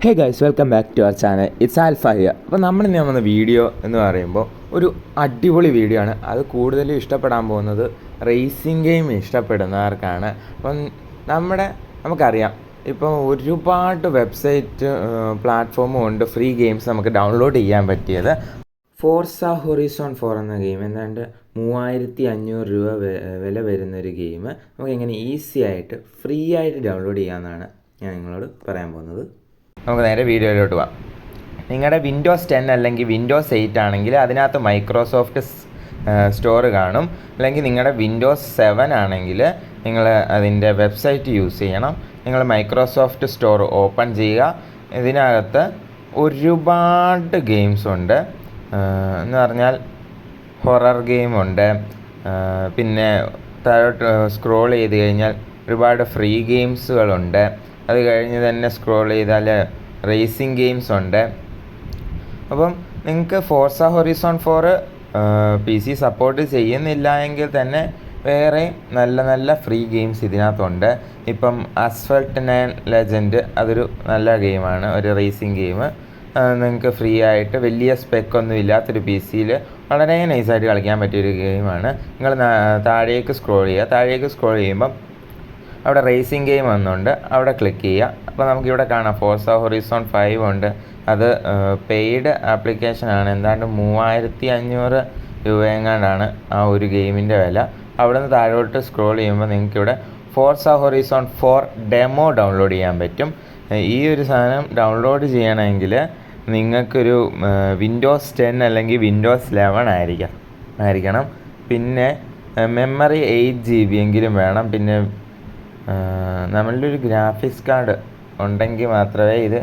Hey guys, welcome back to our channel. It's Alpha here. അപ്പോൾ നമ്മളിന്ന് വന്ന video എന്ന് പറയുമ്പോൾ ഒരു അടിപൊളി വീഡിയോ ആണ്. അത് കൂടുതലും ഇഷ്ടപ്പെടാൻ പോകുന്നത് റേസിംഗ് ഗെയിം ഇഷ്ടപ്പെടുന്നവർക്കാണ്. അപ്പം നമുക്കറിയാം, ഇപ്പം ഒരുപാട് വെബ്സൈറ്റ് പ്ലാറ്റ്ഫോമും ഉണ്ട് ഫ്രീ ഗെയിംസ് നമുക്ക് ഡൗൺലോഡ് ചെയ്യാൻ പറ്റിയത്. ഫോർസ ഹൊറൈസൺ 4 എന്ന ഗെയിം എന്താണ്ട് 3500 വില വരുന്നൊരു ഗെയിം നമുക്ക് എങ്ങനെ ഈസി ആയിട്ട് ഫ്രീ ആയിട്ട് ഡൗൺലോഡ് ചെയ്യാമെന്നാണ് ഞാൻ നിങ്ങളോട് പറയാൻ പോകുന്നത്. നമുക്ക് നേരെ വീഡിയോയിലോട്ട് പോകാം. നിങ്ങളുടെ വിൻഡോസ് 10 അല്ലെങ്കിൽ വിൻഡോസ് 8 ആണെങ്കിൽ അതിനകത്ത് മൈക്രോസോഫ്റ്റ് സ്റ്റോർ കാണും. അല്ലെങ്കിൽ നിങ്ങളുടെ വിൻഡോസ് 7 ആണെങ്കിൽ നിങ്ങൾ അതിൻ്റെ വെബ്സൈറ്റ് യൂസ് ചെയ്യണം. നിങ്ങൾ മൈക്രോസോഫ്റ്റ് സ്റ്റോർ ഓപ്പൺ ചെയ്യുക. ഇതിനകത്ത് ഒരുപാട് ഗെയിംസ് ഉണ്ട്. എന്ന് പറഞ്ഞാൽ ഹൊറർ ഗെയിമുണ്ട്. പിന്നെ താഴോട്ട് സ്ക്രോൾ ചെയ്ത് കഴിഞ്ഞാൽ ഒരുപാട് ഫ്രീ ഗെയിംസുകളുണ്ട്. അത് കഴിഞ്ഞ് തന്നെ സ്ക്രോൾ ചെയ്താൽ റേസിംഗ് ഗെയിംസ് ഉണ്ട്. അപ്പം നിങ്ങൾക്ക് ഫോർസ ഹൊറൈസൺ 4 PC സപ്പോർട്ട് ചെയ്യുന്നില്ല എങ്കിൽ തന്നെ വേറെ നല്ല നല്ല ഫ്രീ ഗെയിംസ് ഇതിനകത്തുണ്ട്. ഇപ്പം അസ്ഫൽട്ട് 9 ലെജൻഡ് അതൊരു നല്ല ഗെയിമാണ്, ഒരു റേസിംഗ് ഗെയിം. നിങ്ങൾക്ക് ഫ്രീ ആയിട്ട് വലിയ സ്പെക്കൊന്നും ഇല്ലാത്തൊരു PC വളരെ നൈസായിട്ട് കളിക്കാൻ പറ്റിയൊരു ഗെയിമാണ്. നിങ്ങൾ താഴേക്ക് സ്ക്രോൾ ചെയ്യുമ്പം അവിടെ റേസിംഗ് ഗെയിം വന്നുണ്ട്, അവിടെ ക്ലിക്ക് ചെയ്യുക. അപ്പോൾ നമുക്കിവിടെ കാണാം ഫോർസ ഹൊറൈസൺ 5 ഉണ്ട്. അത് പെയ്ഡ് ആപ്ലിക്കേഷനാണ്. എന്താണ്ട് 3500 രൂപയെങ്ങാണ്ടാണ് ആ ഒരു ഗെയിമിൻ്റെ വില. അവിടെ നിന്ന് താഴോട്ട് സ്ക്രോൾ ചെയ്യുമ്പോൾ നിങ്ങൾക്കിവിടെ ഫോർസ ഹൊറൈസൺ 4 ഡെമോ ഡൗൺലോഡ് ചെയ്യാൻ പറ്റും. ഈ ഒരു സാധനം ഡൗൺലോഡ് ചെയ്യണമെങ്കിൽ നിങ്ങൾക്കൊരു വിൻഡോസ് 10 അല്ലെങ്കിൽ വിൻഡോസ് 11 ആയിരിക്കണം. പിന്നെ മെമ്മറി 8 GB എങ്കിലും വേണം. പിന്നെ നമ്മളുടെ ഒരു ഗ്രാഫിക്സ് കാർഡ് ഉണ്ടെങ്കിൽ മാത്രമേ ഇത്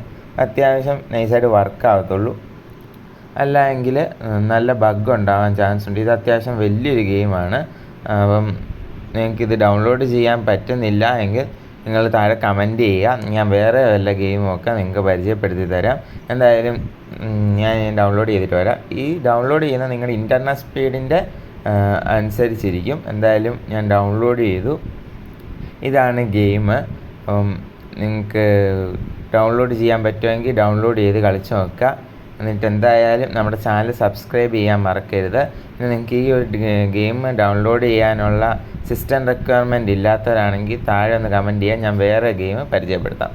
അത്യാവശ്യം നൈസായിട്ട് വർക്ക് ആവത്തുള്ളൂ. അല്ല എങ്കിൽ നല്ല ബഗ് ഉണ്ടാകാൻ ചാൻസ് ഉണ്ട്. ഇത് അത്യാവശ്യം വലിയൊരു ഗെയിമാണ്. അപ്പം നിങ്ങൾക്കിത് ഡൗൺലോഡ് ചെയ്യാൻ പറ്റുന്നില്ല എങ്കിൽ നിങ്ങൾ താഴെ കമൻറ്റ് ചെയ്യുക. ഞാൻ വേറെ വല്ല ഗെയിമൊക്കെ നിങ്ങൾക്ക് പരിചയപ്പെടുത്തി തരാം. എന്തായാലും ഞാൻ ഡൗൺലോഡ് ചെയ്തിട്ട് വരാം. ഈ ഡൗൺലോഡ് ചെയ്യുന്ന നിങ്ങളുടെ ഇൻ്റർനെറ്റ് സ്പീഡിൻ്റെ അനുസരിച്ചിരിക്കും. എന്തായാലും ഞാൻ ഡൗൺലോഡ് ചെയ്തു. ഇതാണ് ഗെയിം. നിങ്ങൾക്ക് ഡൗൺലോഡ് ചെയ്യാൻ പറ്റുമെങ്കിൽ ഡൗൺലോഡ് ചെയ്ത് കളിച്ച് നോക്കുക. എന്നിട്ട് എന്തായാലും നമ്മുടെ ചാനൽ സബ്സ്ക്രൈബ് ചെയ്യാൻ മറക്കരുത്. പിന്നെ നിങ്ങൾക്ക് ഈ ഒരു ഗെയിം ഡൗൺലോഡ് ചെയ്യാനുള്ള സിസ്റ്റം റിക്വയർമെൻറ്റ് ഇല്ലാത്തവരാണെങ്കിൽ താഴെ ഒന്ന് കമൻറ്റ് ചെയ്യാൻ, ഞാൻ വേറെ ഗെയിം പരിചയപ്പെടുത്താം.